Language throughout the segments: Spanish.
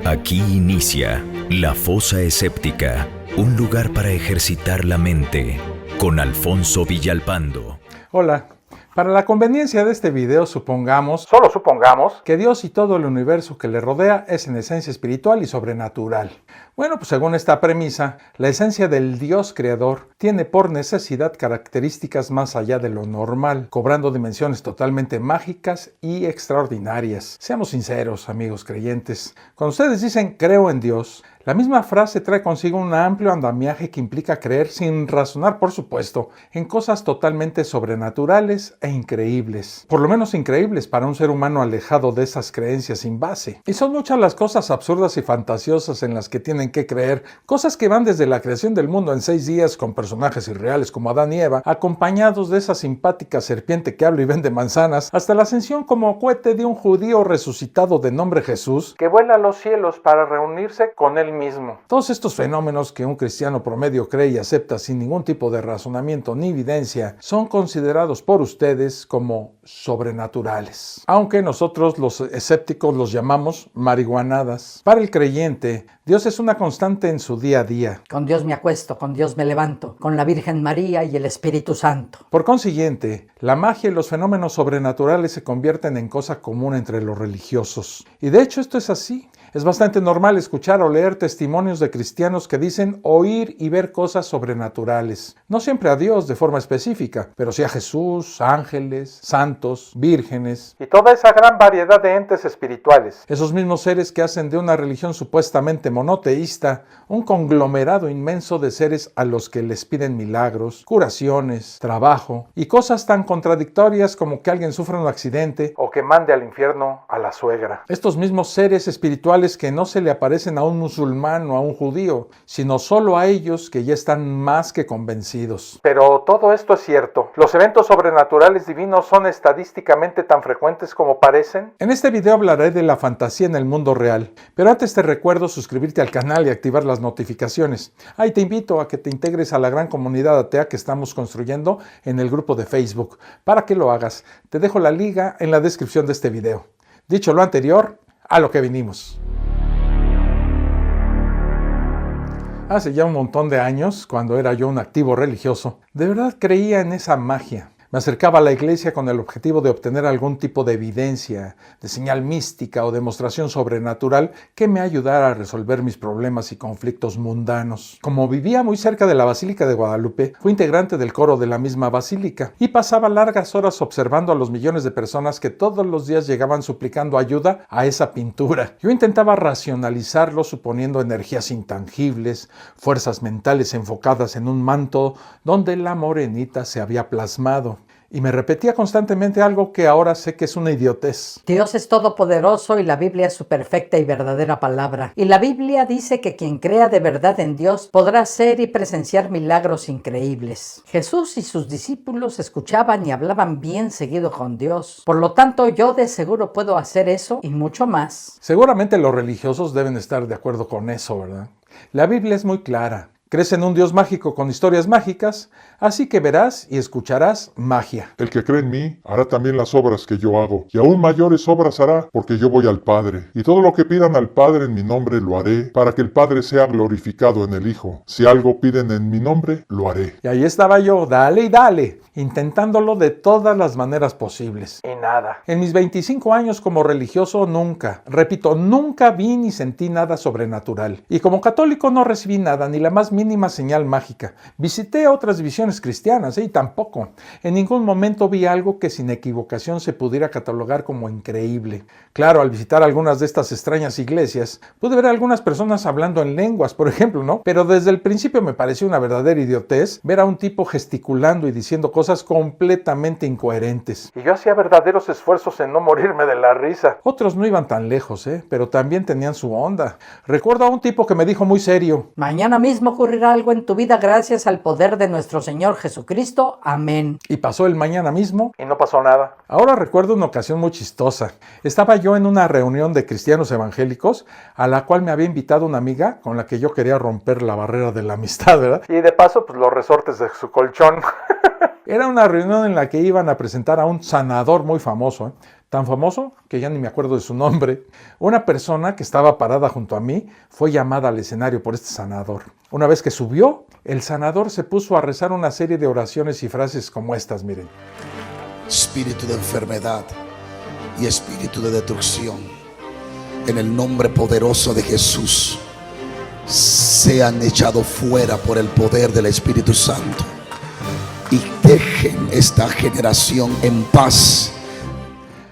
Aquí inicia La Fosa Escéptica, un lugar para ejercitar la mente, con Alfonso Villalpando. Hola, para la conveniencia de este video solo supongamos, que Dios y todo el universo que le rodea es en esencia espiritual y sobrenatural. Bueno, pues según esta premisa, la esencia del Dios creador tiene por necesidad características más allá de lo normal, cobrando dimensiones totalmente mágicas y extraordinarias. Seamos sinceros, amigos creyentes, cuando ustedes dicen creo en Dios, la misma frase trae consigo un amplio andamiaje que implica creer sin razonar, por supuesto, en cosas totalmente sobrenaturales e increíbles. Por lo menos increíbles para un ser humano alejado de esas creencias sin base. Y son muchas las cosas absurdas y fantasiosas en las que tienen que creer, cosas que van desde la creación del mundo en 6 días con personajes irreales como Adán y Eva, acompañados de esa simpática serpiente que habla y vende manzanas, hasta la ascensión como cohete de un judío resucitado de nombre Jesús, que vuela a los cielos para reunirse con él mismo. Todos estos fenómenos que un cristiano promedio cree y acepta sin ningún tipo de razonamiento ni evidencia son considerados por ustedes como sobrenaturales, aunque nosotros los escépticos los llamamos marihuanadas. Para el creyente, Dios es una constante en su día a día. Con Dios me acuesto, con Dios me levanto, con la Virgen María y el Espíritu Santo. Por consiguiente, la magia y los fenómenos sobrenaturales se convierten en cosa común entre los religiosos. Y de hecho esto es así. Es bastante normal escuchar o leer testimonios de cristianos que dicen oír y ver cosas sobrenaturales. No siempre a Dios de forma específica, pero sí a Jesús, ángeles, santos, vírgenes y toda esa gran variedad de entes espirituales. Esos mismos seres que hacen de una religión supuestamente monoteísta un conglomerado inmenso de seres a los que les piden milagros, curaciones, trabajo y cosas tan contradictorias como que alguien sufra un accidente o que mande al infierno a la suegra. Estos mismos seres espirituales que no se le aparecen a un musulmán o a un judío, sino solo a ellos que ya están más que convencidos. Pero todo esto es cierto. ¿Los eventos sobrenaturales divinos son estadísticamente tan frecuentes como parecen? En este video hablaré de la fantasía en el mundo real, pero antes te recuerdo suscribirte al canal y activar las notificaciones. Ahí te invito a que te integres a la gran comunidad atea que estamos construyendo en el grupo de Facebook. Para que lo hagas, te dejo la liga en la descripción de este video. Dicho lo anterior, a lo que vinimos. Hace ya un montón de años, cuando era yo un activo religioso, de verdad creía en esa magia. Me acercaba a la iglesia con el objetivo de obtener algún tipo de evidencia, de señal mística o demostración sobrenatural que me ayudara a resolver mis problemas y conflictos mundanos. Como vivía muy cerca de la Basílica de Guadalupe, fui integrante del coro de la misma basílica y pasaba largas horas observando a los millones de personas que todos los días llegaban suplicando ayuda a esa pintura. Yo intentaba racionalizarlo suponiendo energías intangibles, fuerzas mentales enfocadas en un manto donde la morenita se había plasmado. Y me repetía constantemente algo que ahora sé que es una idiotez. Dios es todopoderoso y la Biblia es su perfecta y verdadera palabra. Y la Biblia dice que quien crea de verdad en Dios podrá hacer y presenciar milagros increíbles. Jesús y sus discípulos escuchaban y hablaban bien seguido con Dios. Por lo tanto, yo de seguro puedo hacer eso y mucho más. Seguramente los religiosos deben estar de acuerdo con eso, ¿verdad? La Biblia es muy clara. Crees en un Dios mágico con historias mágicas, así que verás y escucharás magia. El que cree en mí hará también las obras que yo hago, y aún mayores obras hará, porque yo voy al Padre. Y todo lo que pidan al Padre en mi nombre lo haré, para que el Padre sea glorificado en el Hijo. Si algo piden en mi nombre, lo haré. Y ahí estaba yo, dale y dale, intentándolo de todas las maneras posibles. Y nada. En mis 25 años como religioso nunca vi ni sentí nada sobrenatural. Y como católico no recibí nada, ni la más mínima señal mágica. Visité otras visiones cristianas y tampoco. En ningún momento vi algo que sin equivocación se pudiera catalogar como increíble. Claro, al visitar algunas de estas extrañas iglesias, pude ver a algunas personas hablando en lenguas, por ejemplo, ¿no? Pero desde el principio me pareció una verdadera idiotez ver a un tipo gesticulando y diciendo cosas completamente incoherentes. Y yo hacía verdaderos esfuerzos en no morirme de la risa. Otros no iban tan lejos, pero también tenían su onda. Recuerdo a un tipo que me dijo muy serio: mañana mismo ocurrirá algo en tu vida gracias al poder de nuestro Señor Jesucristo. Amén. Y pasó el mañana mismo y no pasó nada. Ahora recuerdo una ocasión muy chistosa. Estaba yo en una reunión de cristianos evangélicos a la cual me había invitado una amiga con la que yo quería romper la barrera de la amistad, ¿verdad? Y de paso, pues los resortes de su colchón. Era una reunión en la que iban a presentar a un sanador muy famoso, tan famoso que ya ni me acuerdo de su nombre. Una persona que estaba parada junto a mí fue llamada al escenario por este sanador. Una vez que subió, el sanador se puso a rezar una serie de oraciones y frases como estas, miren. Espíritu de enfermedad y espíritu de destrucción, en el nombre poderoso de Jesús, sean echados fuera por el poder del Espíritu Santo y dejen esta generación en paz.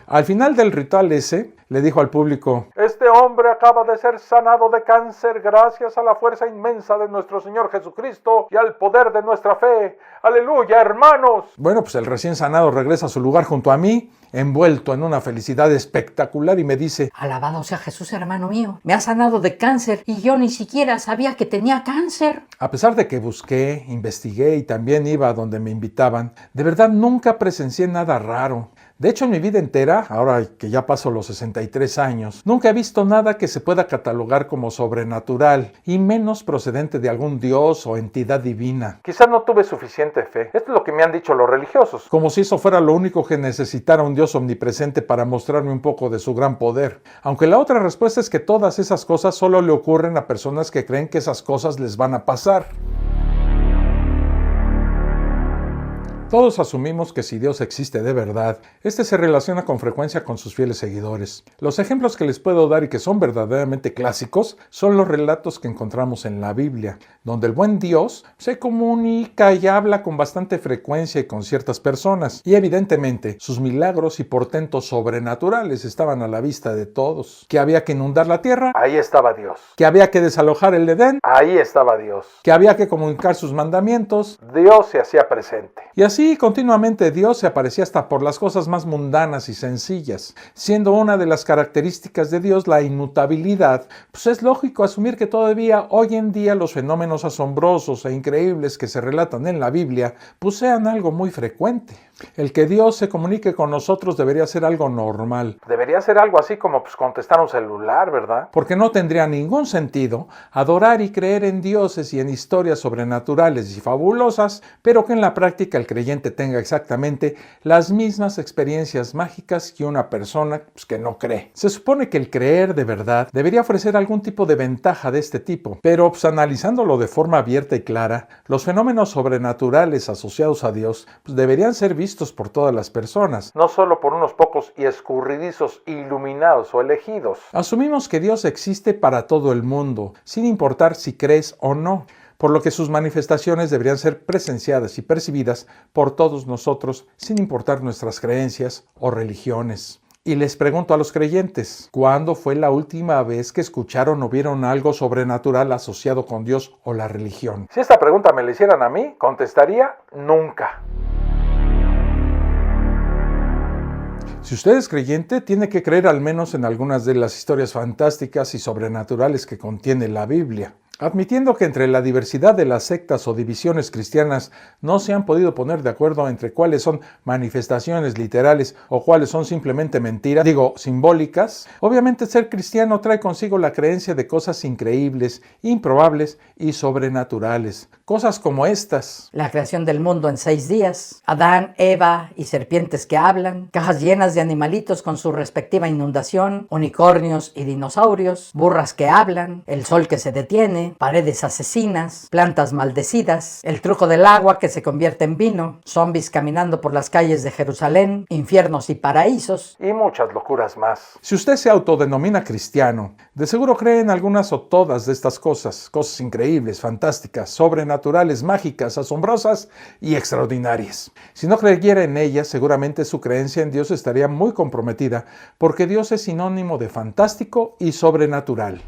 Al final del ritual ese, le dijo al público: este hombre acaba de ser sanado de cáncer gracias a la fuerza inmensa de nuestro Señor Jesucristo y al poder de nuestra fe. ¡Aleluya, hermanos! Bueno, pues el recién sanado regresa a su lugar junto a mí, envuelto en una felicidad espectacular, y me dice: alabado sea Jesús, hermano mío, me ha sanado de cáncer y yo ni siquiera sabía que tenía cáncer. A pesar de que busqué, investigué y también iba a donde me invitaban, de verdad nunca presencié nada raro. De hecho, en mi vida entera, ahora que ya paso los 63 años, nunca he visto nada que se pueda catalogar como sobrenatural, y menos procedente de algún dios o entidad divina. Quizás no tuve suficiente fe. Esto es lo que me han dicho los religiosos, como si eso fuera lo único que necesitara un dios omnipresente para mostrarme un poco de su gran poder. Aunque la otra respuesta es que todas esas cosas solo le ocurren a personas que creen que esas cosas les van a pasar. Todos asumimos que si Dios existe de verdad, este se relaciona con frecuencia con sus fieles seguidores. Los ejemplos que les puedo dar y que son verdaderamente clásicos son los relatos que encontramos en la Biblia, donde el buen Dios se comunica y habla con bastante frecuencia y con ciertas personas. Y evidentemente, sus milagros y portentos sobrenaturales estaban a la vista de todos. Que había que inundar la tierra, ahí estaba Dios. Que había que desalojar el Edén, ahí estaba Dios. Que había que comunicar sus mandamientos, Dios se hacía presente. Y así continuamente Dios se aparecía hasta por las cosas más mundanas y sencillas. Siendo una de las características de Dios la inmutabilidad, pues es lógico asumir que todavía hoy en día los fenómenos asombrosos e increíbles que se relatan en la Biblia pues sean algo muy frecuente. El que Dios se comunique con nosotros debería ser algo normal. Debería ser algo así como contestar un celular, ¿verdad? Porque no tendría ningún sentido adorar y creer en dioses y en historias sobrenaturales y fabulosas, pero que en la práctica el creyente tenga exactamente las mismas experiencias mágicas que una persona que no cree. Se supone que el creer de verdad debería ofrecer algún tipo de ventaja de este tipo, pero analizándolo de forma abierta y clara, los fenómenos sobrenaturales asociados a Dios deberían ser vistos por todas las personas, no solo por unos pocos y escurridizos iluminados o elegidos. Asumimos que Dios existe para todo el mundo, sin importar si crees o no, por lo que sus manifestaciones deberían ser presenciadas y percibidas por todos nosotros, sin importar nuestras creencias o religiones. Y les pregunto a los creyentes, ¿cuándo fue la última vez que escucharon o vieron algo sobrenatural asociado con Dios o la religión? Si esta pregunta me la hicieran a mí, contestaría nunca. Si usted es creyente, tiene que creer al menos en algunas de las historias fantásticas y sobrenaturales que contiene la Biblia. Admitiendo que entre la diversidad de las sectas o divisiones cristianas no se han podido poner de acuerdo entre cuáles son manifestaciones literales o cuáles son simplemente mentiras, simbólicas, obviamente ser cristiano trae consigo la creencia de cosas increíbles, improbables y sobrenaturales. Cosas como estas: la creación del mundo en 6 días, Adán, Eva y serpientes que hablan, cajas llenas de animalitos con su respectiva inundación, unicornios y dinosaurios, burras que hablan, el sol que se detiene, paredes asesinas, plantas maldecidas, el truco del agua que se convierte en vino, zombies caminando por las calles de Jerusalén, infiernos y paraísos, y muchas locuras más. Si usted se autodenomina cristiano, de seguro cree en algunas o todas de estas cosas increíbles, fantásticas, sobrenaturales, mágicas, asombrosas y extraordinarias. Si no creyera en ellas, seguramente su creencia en Dios estaría muy comprometida, porque Dios es sinónimo de fantástico y sobrenatural.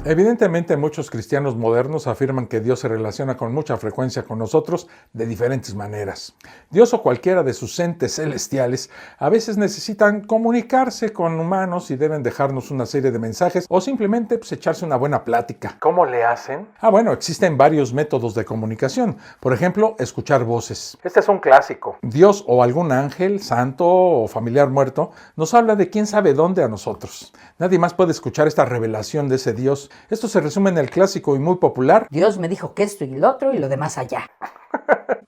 Evidentemente, muchos cristianos modernos afirman que Dios se relaciona con mucha frecuencia con nosotros de diferentes maneras. Dios o cualquiera de sus entes celestiales a veces necesitan comunicarse con humanos y deben dejarnos una serie de mensajes o simplemente echarse una buena plática. ¿Cómo le hacen? Bueno, existen varios métodos de comunicación. Por ejemplo, escuchar voces. Este es un clásico. Dios o algún ángel, santo o familiar muerto nos habla de quién sabe dónde a nosotros. Nadie más puede escuchar esta revelación de ese Dios Esto se resume en el clásico y muy popular: Dios me dijo que esto y lo otro y lo demás allá.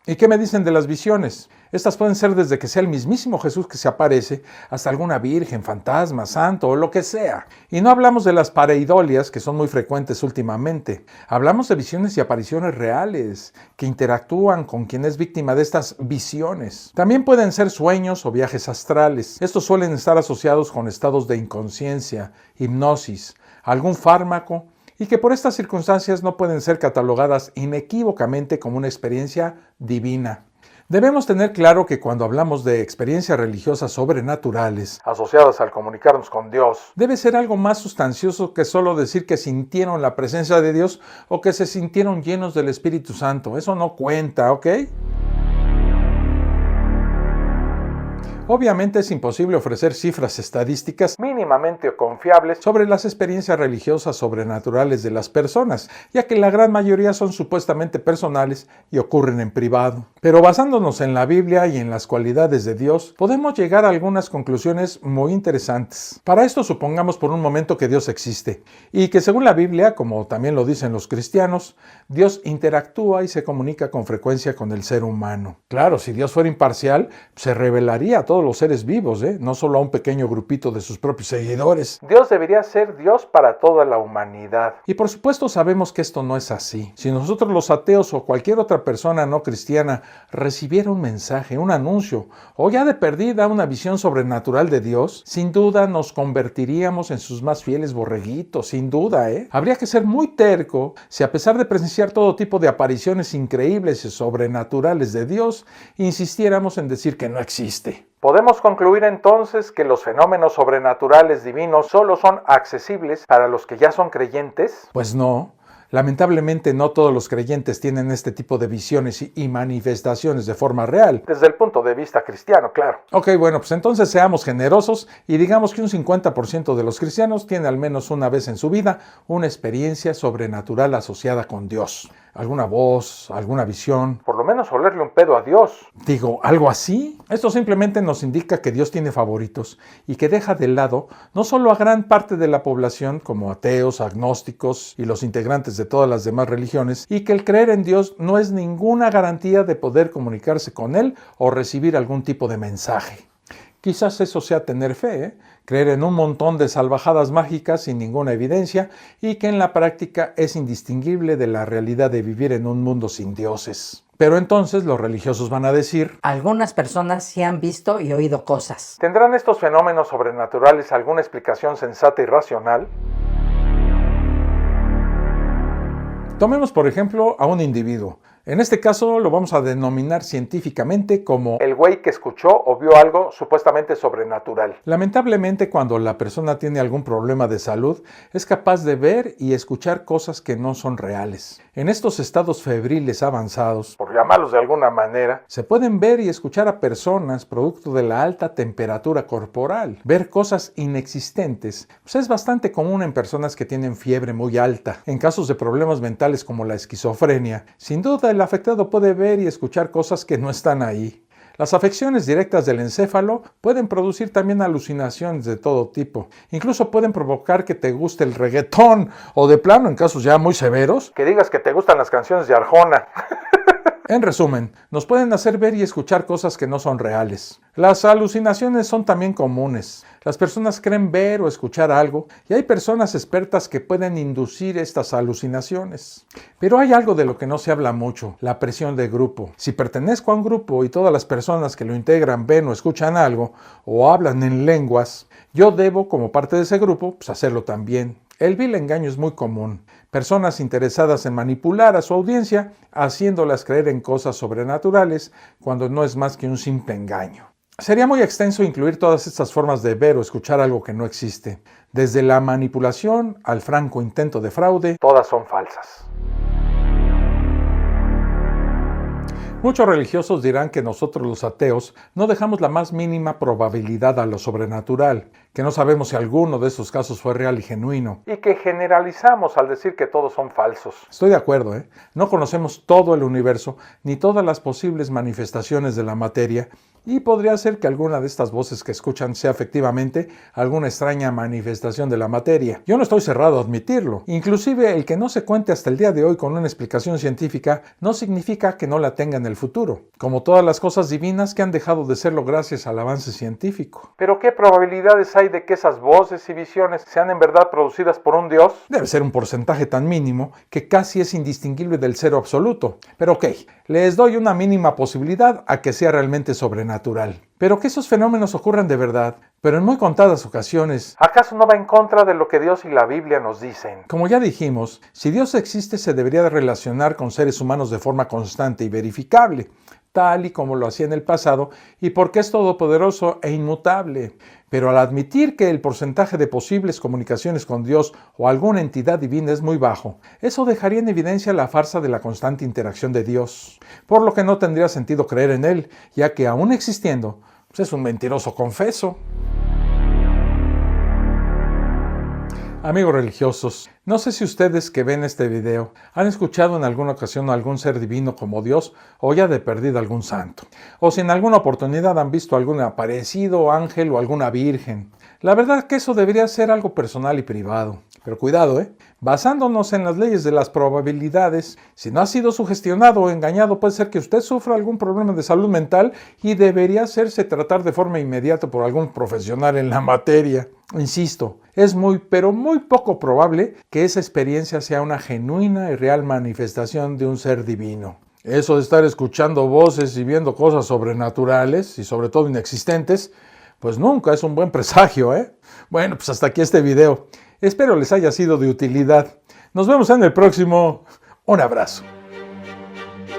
¿Y qué me dicen de las visiones? Estas pueden ser desde que sea el mismísimo Jesús que se aparece, hasta alguna virgen, fantasma, santo o lo que sea. Y no hablamos de las pareidolias, que son muy frecuentes últimamente. Hablamos de visiones y apariciones reales, que interactúan con quien es víctima de estas visiones. También pueden ser sueños o viajes astrales. Estos suelen estar asociados con estados de inconsciencia, hipnosis, algún fármaco, y que por estas circunstancias no pueden ser catalogadas inequívocamente como una experiencia divina. Debemos tener claro que cuando hablamos de experiencias religiosas sobrenaturales asociadas al comunicarnos con Dios, debe ser algo más sustancioso que solo decir que sintieron la presencia de Dios o que se sintieron llenos del Espíritu Santo. Eso no cuenta, ¿ok? Obviamente es imposible ofrecer cifras estadísticas mínimamente confiables sobre las experiencias religiosas sobrenaturales de las personas, ya que la gran mayoría son supuestamente personales y ocurren en privado. Pero basándonos en la Biblia y en las cualidades de Dios, podemos llegar a algunas conclusiones muy interesantes. Para esto supongamos por un momento que Dios existe, y que según la Biblia, como también lo dicen los cristianos, Dios interactúa y se comunica con frecuencia con el ser humano. Claro, si Dios fuera imparcial, se revelaría a todos los seres vivos, no solo a un pequeño grupito de sus propios seguidores. Dios debería ser Dios para toda la humanidad. Y por supuesto sabemos que esto no es así. Si nosotros los ateos o cualquier otra persona no cristiana recibiera un mensaje, un anuncio, o ya de perdida una visión sobrenatural de Dios, sin duda nos convertiríamos en sus más fieles borreguitos, sin duda, Habría que ser muy terco si a pesar de presenciar todo tipo de apariciones increíbles y sobrenaturales de Dios, insistiéramos en decir que no existe. ¿Podemos concluir entonces que los fenómenos sobrenaturales divinos solo son accesibles para los que ya son creyentes? Pues no. Lamentablemente no todos los creyentes tienen este tipo de visiones y manifestaciones de forma real. Desde el punto de vista cristiano, claro. Ok, bueno, pues entonces seamos generosos y digamos que un 50% de los cristianos tiene al menos una vez en su vida una experiencia sobrenatural asociada con Dios. Alguna voz, alguna visión, por lo menos olerle un pedo a Dios. Digo, ¿algo así? Esto simplemente nos indica que Dios tiene favoritos y que deja de lado no solo a gran parte de la población como ateos, agnósticos y los integrantes de todas las demás religiones, y que el creer en Dios no es ninguna garantía de poder comunicarse con Él o recibir algún tipo de mensaje. Quizás eso sea tener fe, creer en un montón de salvajadas mágicas sin ninguna evidencia y que en la práctica es indistinguible de la realidad de vivir en un mundo sin dioses. Pero entonces los religiosos van a decir: algunas personas sí han visto y oído cosas. ¿Tendrán estos fenómenos sobrenaturales alguna explicación sensata y racional? Tomemos por ejemplo a un individuo. En este caso lo vamos a denominar científicamente como el güey que escuchó o vio algo supuestamente sobrenatural. Lamentablemente, cuando la persona tiene algún problema de salud, es capaz de ver y escuchar cosas que no son reales. En estos estados febriles avanzados, por llamarlos de alguna manera, se pueden ver y escuchar a personas producto de la alta temperatura corporal. Ver cosas inexistentes pues es bastante común en personas que tienen fiebre muy alta. En casos de problemas mentales como la esquizofrenia, sin duda el afectado puede ver y escuchar cosas que no están ahí. Las afecciones directas del encéfalo pueden producir también alucinaciones de todo tipo. Incluso pueden provocar que te guste el reggaetón o de plano, en casos ya muy severos, que digas que te gustan las canciones de Arjona. En resumen, nos pueden hacer ver y escuchar cosas que no son reales. Las alucinaciones son también comunes. Las personas creen ver o escuchar algo y hay personas expertas que pueden inducir estas alucinaciones. Pero hay algo de lo que no se habla mucho: la presión de grupo. Si pertenezco a un grupo y todas las personas que lo integran ven o escuchan algo o hablan en lenguas, yo debo, como parte de ese grupo, hacerlo también. El vil engaño es muy común. Personas interesadas en manipular a su audiencia, haciéndolas creer en cosas sobrenaturales, cuando no es más que un simple engaño. Sería muy extenso incluir todas estas formas de ver o escuchar algo que no existe. Desde la manipulación al franco intento de fraude, todas son falsas. Muchos religiosos dirán que nosotros los ateos no dejamos la más mínima probabilidad a lo sobrenatural, que no sabemos si alguno de esos casos fue real y genuino, y que generalizamos al decir que todos son falsos. Estoy de acuerdo, No conocemos todo el universo ni todas las posibles manifestaciones de la materia, Y podría ser que alguna de estas voces que escuchan sea efectivamente alguna extraña manifestación de la materia. Yo no estoy cerrado a admitirlo. Inclusive el que no se cuente hasta el día de hoy con una explicación científica no significa que no la tenga en el futuro, como todas las cosas divinas que han dejado de serlo gracias al avance científico. Pero ¿qué probabilidades hay de que esas voces y visiones sean en verdad producidas por un Dios? Debe ser un porcentaje tan mínimo que casi es indistinguible del cero absoluto. Pero ok, les doy una mínima posibilidad a que sea realmente sobrenatural. Pero que esos fenómenos ocurran de verdad, pero en muy contadas ocasiones, ¿acaso no va en contra de lo que Dios y la Biblia nos dicen? Como ya dijimos, si Dios existe se debería de relacionar con seres humanos de forma constante y verificable, tal y como lo hacía en el pasado, y porque es todopoderoso e inmutable. Pero al admitir que el porcentaje de posibles comunicaciones con Dios o alguna entidad divina es muy bajo, eso dejaría en evidencia la farsa de la constante interacción de Dios, por lo que no tendría sentido creer en Él, ya que aún existiendo, pues es un mentiroso confeso. Amigos religiosos, no sé si ustedes que ven este video han escuchado en alguna ocasión a algún ser divino como Dios o ya de perdida algún santo, o si en alguna oportunidad han visto algún aparecido, ángel o alguna virgen. La verdad que eso debería ser algo personal y privado. Pero cuidado, basándonos en las leyes de las probabilidades, si no ha sido sugestionado o engañado, puede ser que usted sufra algún problema de salud mental y debería hacerse tratar de forma inmediata por algún profesional en la materia. Insisto, es muy, pero muy poco probable que esa experiencia sea una genuina y real manifestación de un ser divino. Eso de estar escuchando voces y viendo cosas sobrenaturales y sobre todo inexistentes, pues nunca es un buen presagio, Bueno, pues hasta aquí este video. Espero les haya sido de utilidad. Nos vemos en el próximo. Un abrazo.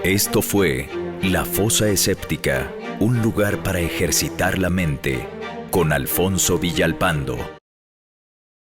Esto fue La Fosa Escéptica, un lugar para ejercitar la mente, con Alfonso Villalpando.